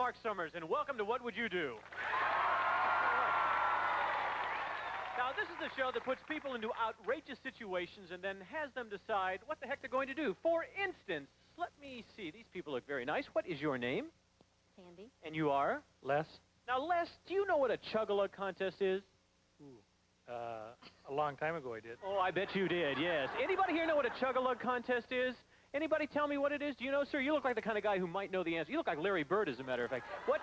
Mark Summers, and welcome to What Would You Do? Now, this is the show that puts people into outrageous situations and then has them decide what the heck they're going to do. For instance, let me see. These people look very nice. What is your name? Sandy. And you are? Les? Now, Les, do you know what a chug-a-lug contest is? A long time ago I did. Oh, I bet you did, yes. Anybody here know what a chug-a-lug contest is? Anybody tell me what it is? Do you know, sir? You look like the kind of guy who might know the answer. You look like Larry Bird, as a matter of fact. What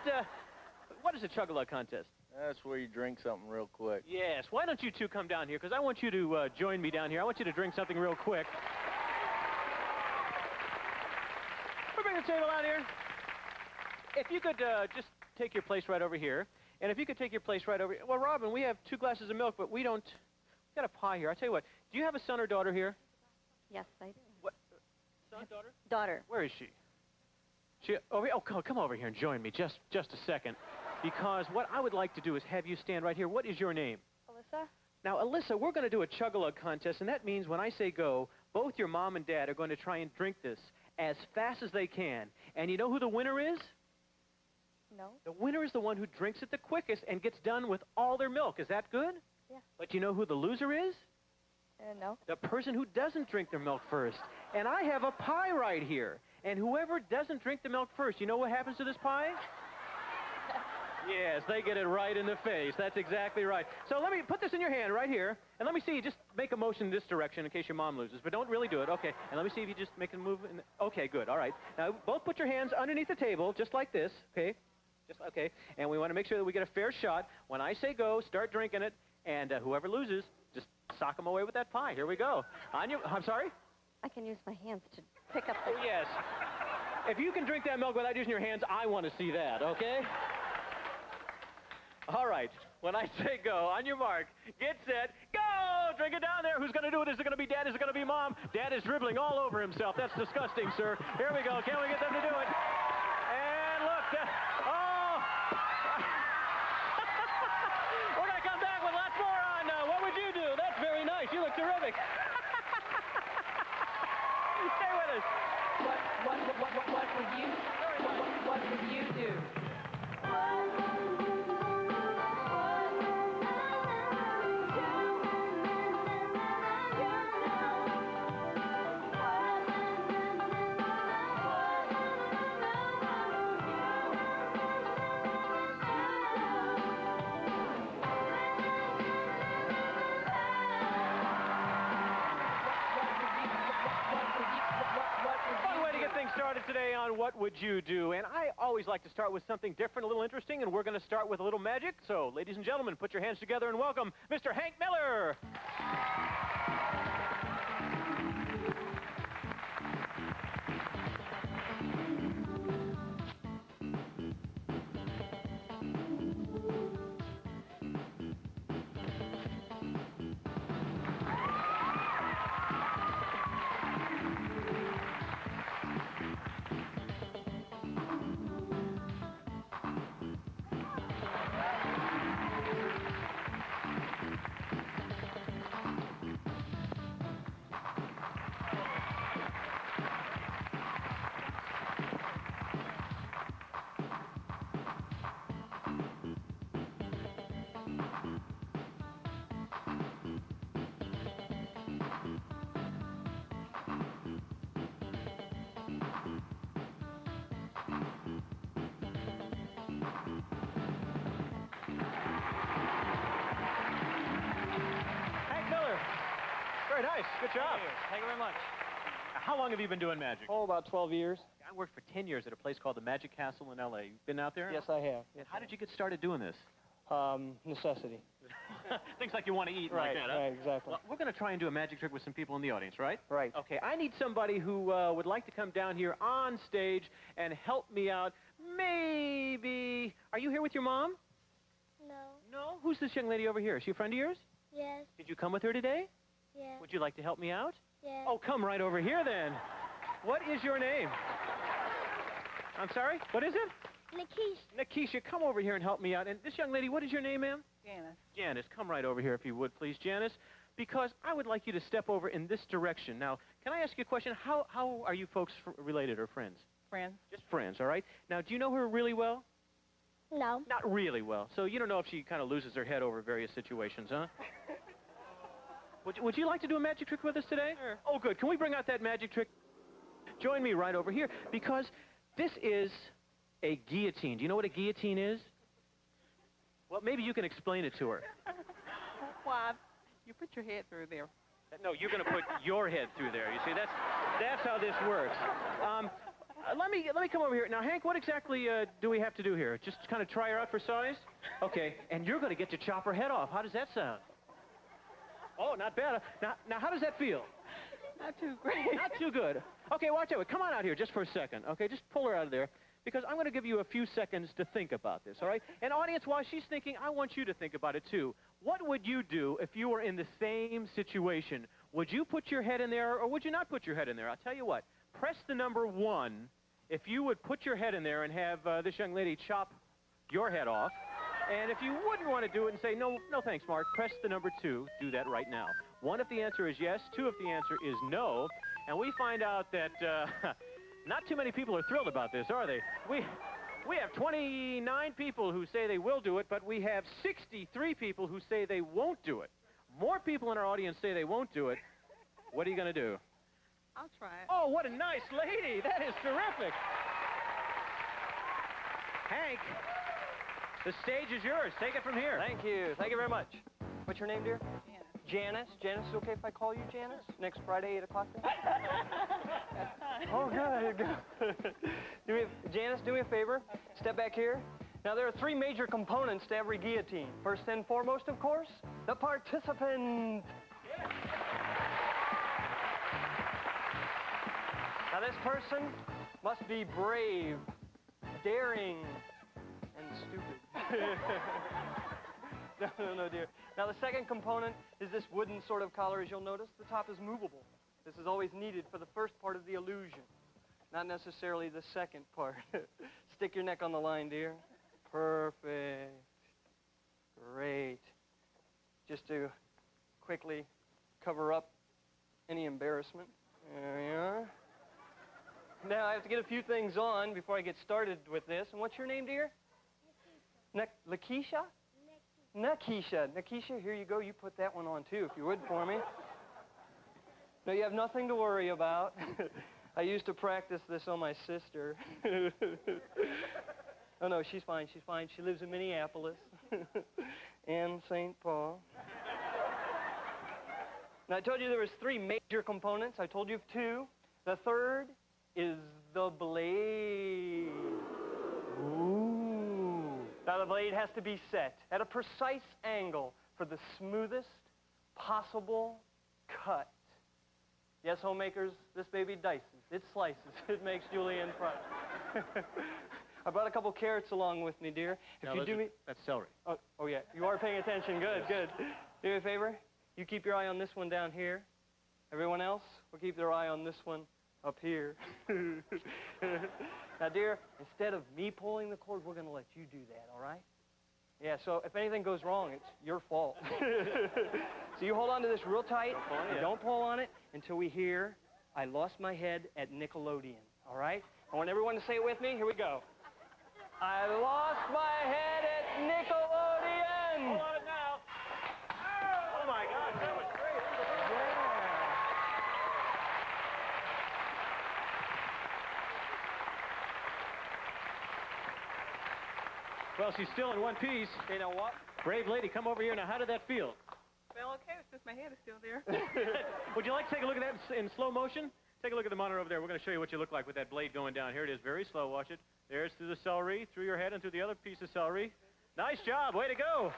is a chug-a-lug contest? That's where you drink something real quick. Yes. Why don't you two come down here? Because I want you to join me down here. I want you to drink something real quick. We bring the table out here. If you could just take your place right over here. And if you could take your place right over here. Well, Robin, we have 2 glasses of milk, but we don't. We've got a pie here. I'll tell you what. Do you have a son or daughter here? Yes, I do. What? Son, daughter? Daughter. Where is she? She over here? Oh, come over here and join me just a second. Because what I would like to do is have you stand right here. What is your name? Alyssa? Now, Alyssa, we're going to do a chug-a-lug contest, and that means when I say go, both your mom and dad are going to try and drink this as fast as they can. And you know who the winner is? No. The winner is the one who drinks it the quickest and gets done with all their milk. Is that good? Yeah. But you know who the loser is? No. The person who doesn't drink their milk first. And I have a pie right here. And whoever doesn't drink the milk first, you know what happens to this pie? Yes, they get it right in the face. That's exactly right. So let me put this in your hand right here, and let me see you just make a motion in this direction in case your mom loses, but don't really do it. Okay, and let me see if you just make a move. Okay, good, all right. Now, both put your hands underneath the table, just like this, okay? Okay, and we want to make sure that we get a fair shot. When I say go, start drinking it, and whoever loses, just sock them away with that pie. Here we go. I'm sorry? I can use my hands to pick up the... Oh, yes. If you can drink that milk without using your hands, I want to see that, okay? All right, when I say go, on your mark, get set, go! Drink it down there. Who's going to do it? Is it going to be Dad? Is it going to be Mom? Dad is dribbling all over himself. That's disgusting, sir. Here we go. Can we get them to do it? And look, oh! We're going to come back with lots more on What Would You Do? That's very nice. You look terrific. Stay with us. What would you do? Started today on What Would You Do? And I always like to start with something different, a little interesting, and we're going to start with a little magic. So, ladies and gentlemen, put your hands together and welcome Mr. Hank Miller. Very nice. Good job. Thank you very much. How long have you been doing magic? Oh, about 12 years. I worked for 10 years at a place called the Magic Castle in L.A. You've been out there? Yes, I have. Yes, How did you get started doing this? Necessity. Things like you want to eat and Right, like that, huh? right, exactly. Well, we're going to try and do a magic trick with some people in the audience, right? Right. Okay, I need somebody who would like to come down here on stage and help me out. Maybe... Are you here with your mom? No. No? Who's this young lady over here? Is she a friend of yours? Yes. Did you come with her today? Yes. Would you like to help me out? Yes. Oh, come right over here then. What is your name? I'm sorry? What is it? Lakeisha. Nakisha, come over here and help me out. And this young lady, what is your name, ma'am? Janice. Janice, come right over here if you would, please, Janice, because I would like you to step over in this direction. Now, can I ask you a question? How are you folks related or friends? Friends. Just friends, all right? Now, do you know her really well? No. Not really well. So you don't know if she kind of loses her head over various situations, huh? Would you like to do a magic trick with us today? Sure. Oh, good. Can we bring out that magic trick? Join me right over here, because this is a guillotine. Do you know what a guillotine is? Well, maybe you can explain it to her. Why? You put your head through there. No, you're going to put your head through there. You see, that's how this works. Let me come over here. Now, Hank, what exactly do we have to do here? Just kind of try her out for size? Okay, and you're going to get to chop her head off. How does that sound? Oh, not bad. Now, how does that feel? Not too great. Not too good. Okay, watch out. Come on out here just for a second. Okay, just pull her out of there, because I'm going to give you a few seconds to think about this, all right? And audience, while she's thinking, I want you to think about it, too. What would you do if you were in the same situation? Would you put your head in there, or would you not put your head in there? I'll tell you what. Press the number 1 if you would put your head in there and have this young lady chop your head off. And if you wouldn't want to do it and say, no thanks, Mark, press the number 2. Do that right now. 1 if the answer is yes, 2 if the answer is no. And we find out that not too many people are thrilled about this, are they? We have 29 people who say they will do it, but we have 63 people who say they won't do it. More people in our audience say they won't do it. What are you going to do? I'll try it. Oh, what a nice lady. That is terrific. Hank, the stage is yours. Take it from here. Thank you. Thank you very much. What's your name, dear? Janice. Janice. Janice, is it okay if I call you Janice? Next Friday, 8 o'clock then? That's fine. Oh, good. Janice, do me a favor. Okay. Step back here. Now, there are 3 major components to every guillotine. First and foremost, of course, the participant. Now, this person must be brave, daring, and stupid. No, dear. Now, the second component is this wooden sort of collar, as you'll notice. The top is movable. This is always needed for the first part of the illusion, not necessarily the second part. Stick your neck on the line, dear. Perfect. Great. Just to quickly cover up any embarrassment. There we are. Now, I have to get a few things on before I get started with this. And what's your name, dear? Lakeisha? Nakisha. Nakisha, here you go. You put that one on, too, if you would, for me. No, you have nothing to worry about. I used to practice this on my sister. Oh, no, she's fine. She's fine. She lives in Minneapolis and St. Paul. Now, I told you there was 3 major components. I told you of 2. The third is the blade. Ooh. Now, the blade has to be set at a precise angle for the smoothest possible cut. Yes, homemakers, this baby dices. It slices. It makes julienne proud. I brought a couple carrots along with me, dear. If you do me... That's celery. Oh, yeah. You are paying attention. Good, good. Do me a favor. You keep your eye on this one down here. Everyone else will keep their eye on this one up here. Now, dear, instead of me pulling the cord, we're going to let you do that, all right? Yeah, so if anything goes wrong, it's your fault. So you hold on to this real tight. Don't pull on it until we hear, I lost my head at Nickelodeon, all right? I want everyone to say it with me. Here we go. I lost my head at Nickelodeon. Hold on it now. Oh, my gosh, that was great. Well, she's still in one piece. You know what? Brave lady, come over here. Now, how did that feel? Well, okay, since my head is still there. Would you like to take a look at that in slow motion? Take a look at the monitor over there. We're going to show you what you look like with that blade going down. Here it is, very slow. Watch it. There's through the celery, through your head, and through the other piece of celery. Nice job. Way to go.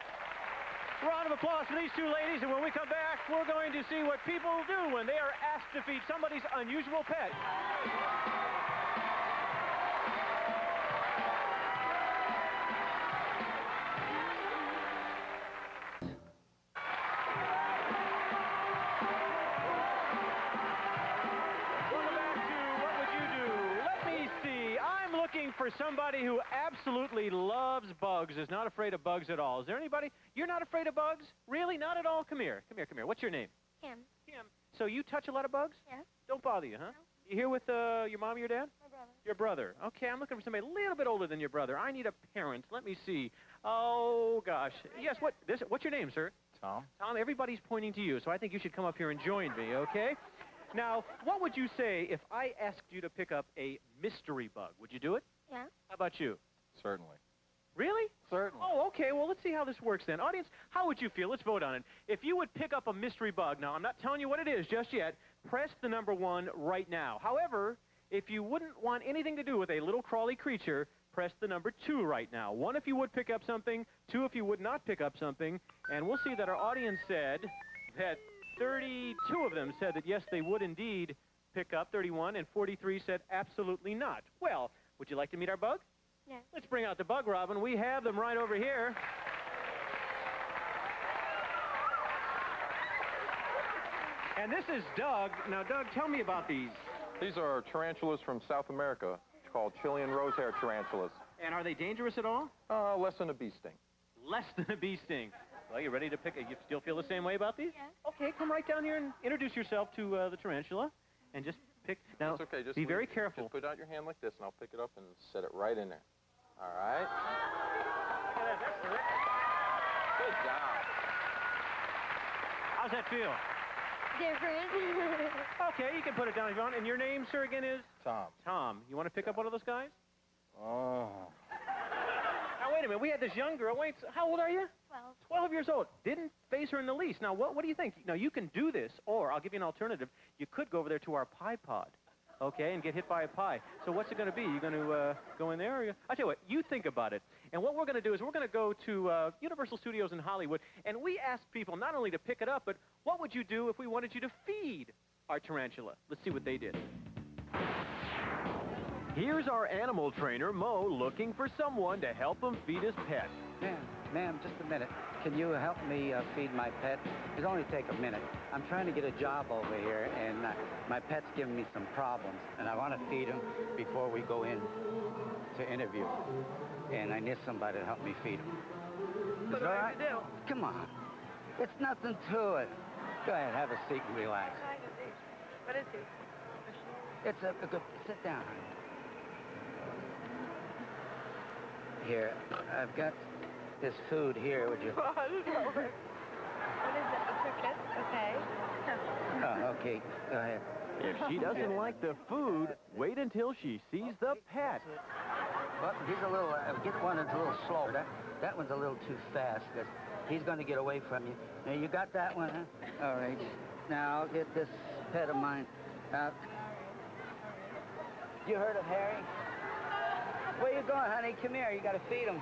Round of applause for these 2 ladies, and when we come back, we're going to see what people do when they are asked to feed somebody's unusual pet. For somebody who absolutely loves bugs, is not afraid of bugs at all. Is there anybody? You're not afraid of bugs? Really? Not at all? Come here. Come here, come here. What's your name? Kim. Kim. So you touch a lot of bugs? Yeah. Don't bother you, huh? No. You here with your mom or your dad? My brother. brother. Your brother. Okay, I'm looking for somebody a little bit older than your brother. I need a parent. Let me see. Oh, gosh. Yes, what's your name, sir? Tom? Tom, everybody's pointing to you, so I think you should come up here and join me, okay? Now, what would you say if I asked you to pick up a mystery bug? Would you do it? Yeah. How about you? Certainly. Really? Certainly. Oh, okay. Well, let's see how this works then. Audience, how would you feel? Let's vote on it. If you would pick up a mystery bug, now, I'm not telling you what it is just yet, press the number 1 right now. However, if you wouldn't want anything to do with a little crawly creature, press the number 2 right now. 1 if you would pick up something, 2 if you would not pick up something, and we'll see that our audience said that 32 of them said that yes, they would indeed pick up 31, and 43 said absolutely not. Well, would you like to meet our bug? Yeah. Let's bring out the bug, Robin. We have them right over here. And this is Doug. Now, Doug, tell me about these. These are tarantulas from South America called Chilean rosehair tarantulas. And are they dangerous at all? Less than a bee sting. Less than a bee sting. Well, you ready to pick it? You still feel the same way about these? Yeah. Okay, come right down here and introduce yourself to the tarantula. And just pick. Now, It's okay. Just be very leave- careful. Just put out your hand like this, and I'll pick it up and set it right in there. All right? Good job. How's that feel? Different. Okay, you can put it down if you want. And your name, sir, again is? Tom. Tom. You want to pick up one of those guys? Oh. Now, wait a minute. We had this young girl. Wait, how old are you? 12. 12 years old. Didn't phase her in the least. Now, what do you think? Now, you can do this, or I'll give you an alternative. You could go over there to our pie pod, okay, and get hit by a pie. So what's it going to be? You going to go in there? Or I'll tell you what. You think about it. And what we're going to do is we're going to go to Universal Studios in Hollywood, and we ask people not only to pick it up, but what would you do if we wanted you to feed our tarantula? Let's see what they did. Here's our animal trainer, Mo, looking for someone to help him feed his pet. Ma'am, just a minute. Can you help me feed my pet? It'll only take a minute. I'm trying to get a job over here, and my pet's giving me some problems, and I want to feed him before we go in to interview. And I need somebody to help me feed him. What do I have to do? Come on. It's nothing to it. Go ahead, have a seat and relax. What is he? It's a good... Sit down, honey. Here, I've got this food here. Would you... What is it? What is it? A cricket? Okay. Oh, okay. Go ahead. If she doesn't like the food, wait until she sees the pet. Well, he's a little... get one that's a little slow. That one's a little too fast, because he's going to get away from you. Now, you got that one, huh? All right. Now, I'll get this pet of mine out. You heard of Harry? Where you going, honey? Come here. You got to feed him.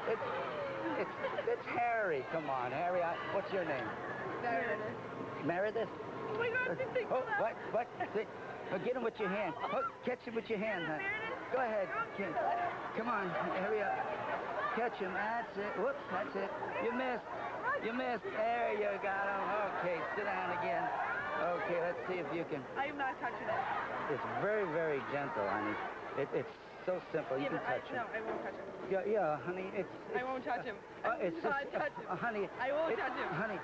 It's Harry. Come on, Harry. What's your name? Meredith. Meredith? Oh my God, you think Oh, what? Get him with your hand. Oh, catch him with your hand, honey. Go ahead. Come on, hurry up. Catch him. That's it. Whoops, that's it. You missed. You missed. There you got him. Okay, sit down again. Okay, let's see if you can. I am not touching it. It's very, very gentle, honey. It's so simple. You can touch him. No, I won't touch him. Yeah, honey. It's I won't touch him. it's not just, touch him. honey. I won't touch him. Honey,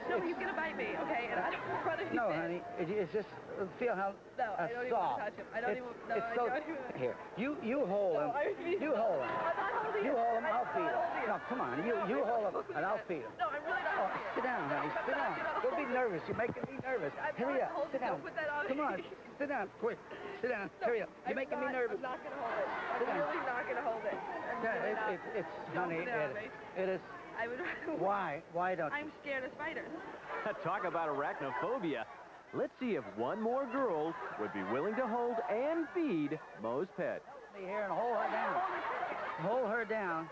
No, he's gonna bite me, okay? And I don't want anything. No, honey. It's just feel how No, I don't even soft. want to touch him. I don't even. No, It's I so don't even. here. You hold him. No, I refuse. You hold him. I'm not holding You him. hold him. I'll I'm feed not him. holding him. No, come on. You hold him, and I'll feed him. No, I'm really not Oh, holding him. sit down, honey. I'm Sit not down. gonna Don't hold be him. nervous. You're making me nervous. I'm Hurry not up. holding Sit him. down. Don't put that on Come me. on. Sit down, quick. Sit down. Hurry up. You're making me nervous. I'm not gonna hold it. Sit I'm down. really not gonna hold it. I'm Yeah, really not. it's Don't honey. put it on me. It is. I would. Why? Why don't you? I'm scared of spiders. Talk about arachnophobia. Let's see if one more girl would be willing to hold and feed Mo's pet. Stay here and hold her down. Hold her down.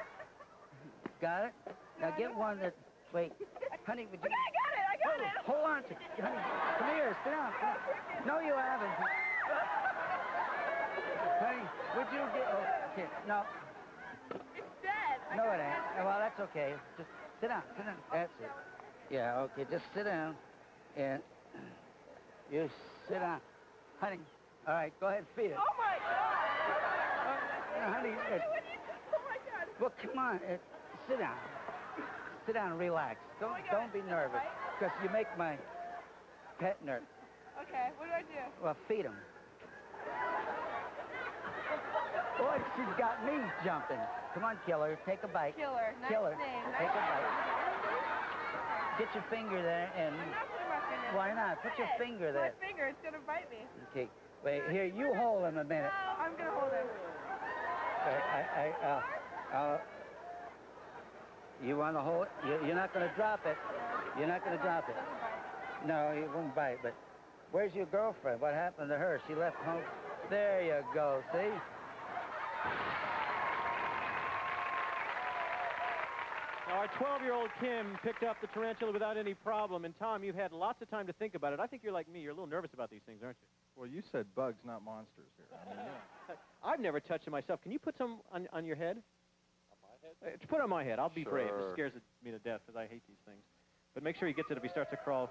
Got it? Now get one that. Wait, honey, would you? I got it. Hold on to. Honey, come here. Sit down. Come on. No, you haven't. Honey, would you get? Oh, okay. No, It's dead. no, it ain't. Well, that's okay. Just sit down. Sit down. That's it. Yeah. Okay. Just sit down, and you sit down, honey. All right. Go ahead. Feed it. Oh my God. Honey. Oh my God. Well, come on. Sit down. Sit down and relax. Don't be nervous, because you make my pet nervous. Okay, what do I do? Well, feed him. Boy, she's got me jumping. Come on, Killer. Take a bite. Killer. Nice Killer. name. Take a Nice bite. name. Get your finger there and... I'm not putting my finger. Why not? Put your finger there. My finger, it's gonna bite me. Okay. Wait, here, you hold him a minute. No, I'm gonna hold him. You want to hold it? You're not going to drop it. You're not going to drop it. No, it won't bite, but where's your girlfriend? What happened to her? She left home? There you go, see? Now, our 12-year-old Kim picked up the tarantula without any problem. And, Tom, you've had lots of time to think about it. I think you're like me. You're a little nervous about these things, aren't you? Well, you said bugs, not monsters here. I mean, yeah. I've never touched it myself. Can you put some on your head? Put it on my head. I'll be brave. It Sure. scares me to death because I hate these things. But make sure he gets it if he starts to crawl.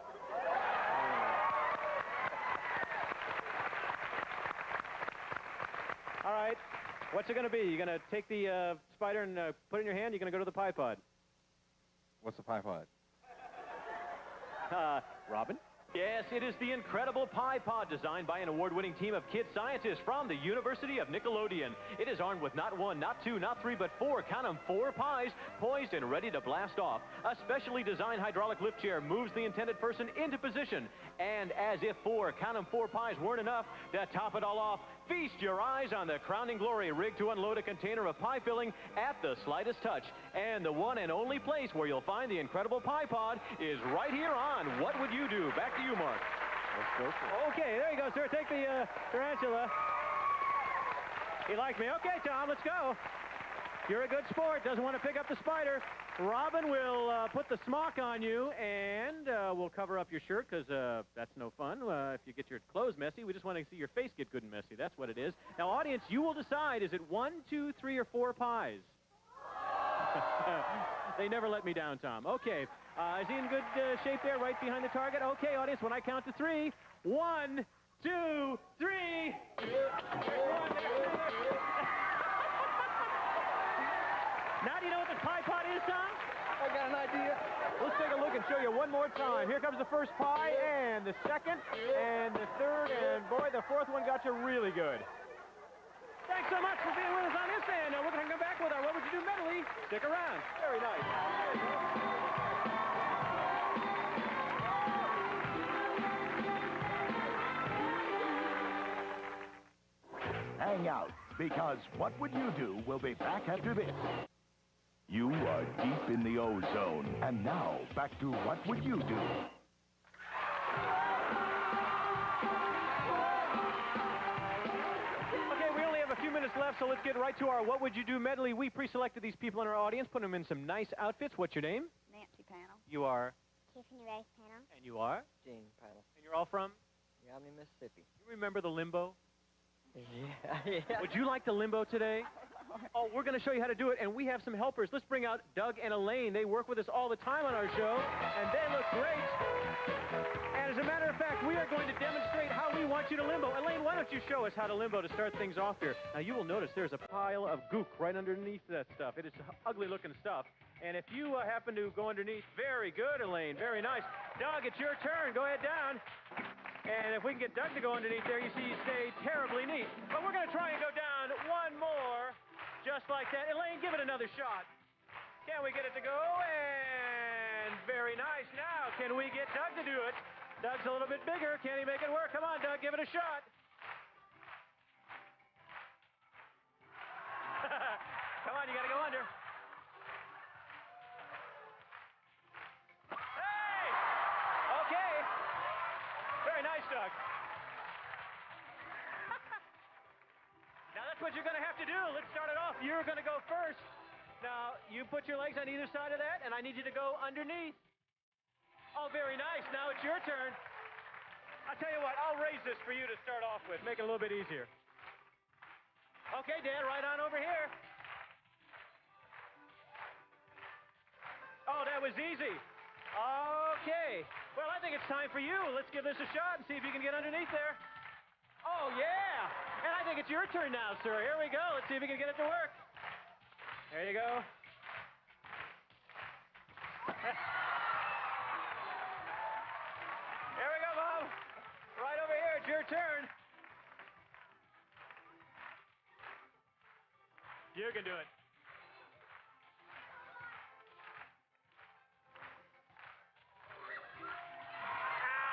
All right. What's it going to be? You're going to take the spider and put it in your hand? You're going to go to the pie pod? What's the pie pod? Robin? Yes, it is the incredible Pie Pod designed by an award-winning team of kid scientists from the University of Nickelodeon. It is armed with not one, not two, not three, but four, count 'em, 4 pies, poised and ready to blast off. A specially designed hydraulic lift chair moves the intended person into position. And as if 4, count 'em, 4 pies weren't enough, to top it all off, feast your eyes on the crowning glory rigged to unload a container of pie filling at the slightest touch. And the one and only place where you'll find the incredible Pie Pod is right here on What Would You Do? Back to you, Mark. Let's go for it. Okay, there you go, sir. Take the tarantula. He liked me. Okay, Tom, let's go. You're a good sport. Doesn't want to pick up the spider. Robin will put the smock on you, and we'll cover up your shirt because that's no fun. If you get your clothes messy, we just want to see your face get good and messy. That's what it is. Now, audience, you will decide, is it 1, 2, 3, or 4 pies? They never let me down, Tom. Okay. Is he in good shape there, right behind the target? Okay, audience, when I count to 3, 1, 2, 3. Now do you know what the pie pot is, Tom? I got an idea. Let's take a look and show you one more time. Here comes the first pie, and the second, and the third, and boy, the fourth one got you really good. Thanks so much for being with us on this, and we're going to come back with our What Would You Do medley. Stick around. Very nice. Hang out, because What Would You Do will be back after this. You are deep in the ozone, and now back to What Would You Do? Okay, we only have a few minutes left, so let's get right to our What Would You Do medley. We pre-selected these people in our audience, put them in some nice outfits. What's your name? Nancy Panel. You are? Tiffany Rice Panel. And you are? Gene Panel. And you're all from? Miami, Mississippi. You remember the limbo? Yeah. Would you like the limbo today? Oh, we're going to show you how to do it, and we have some helpers. Let's bring out Doug and Elaine. They work with us all the time on our show, and they look great. And as a matter of fact, we are going to demonstrate how we want you to limbo. Elaine, why don't you show us how to limbo to start things off here? Now, you will notice there's a pile of gook right underneath that stuff. It is ugly-looking stuff. And if you happen to go underneath, very good, Elaine. Very nice. Doug, it's your turn. Go ahead down. And if we can get Doug to go underneath there, you see you stay terribly neat. But we're going to try and go down one more, just like that. Elaine, give it another shot. Can we get it to go? And very nice. Now, can we get Doug to do it? Doug's a little bit bigger. Can he make it work? Come on, Doug, give it a shot. Come on, you got to go under. Hey! Okay. Very nice, Doug. Now, that's what you're going to have to do. Let's start it off. You're going to go first. Now, you put your legs on either side of that, and I need you to go underneath. Oh, very nice. Now it's your turn. I'll tell you what, I'll raise this for you to start off with. Make it a little bit easier. Okay, Dan, right on over here. Oh, that was easy. Okay. Well, I think it's time for you. Let's give this a shot and see if you can get underneath there. Oh, yeah. And I think it's your turn now, sir. Here we go. Let's see if we can get it to work. There you go. Here we go, Bob. Right over here. It's your turn. You can do it.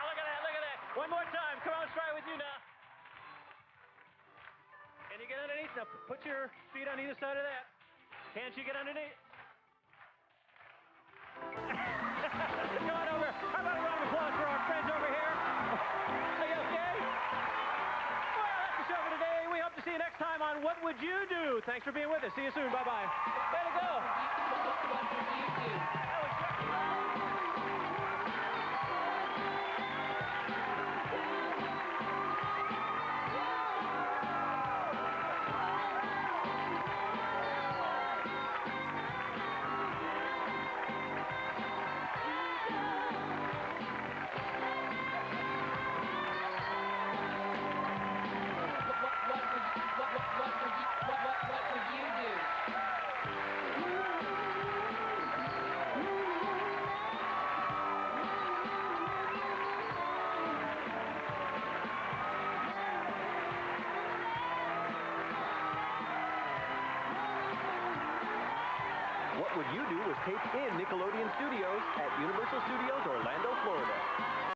Look at that, look at that. One more time. Come on, let's try it with you now. Can you get underneath? Now put your feet on either side of that. Can't you get underneath? Come on over. How about a round of applause for our friends over here? Are you okay? Well, that's the show for today. We hope to see you next time on What Would You Do? Thanks for being with us. See you soon. Bye-bye. Way to go. What would you do? That was What would you do? What Would You Do was taped in Nickelodeon Studios at Universal Studios, Orlando, Florida.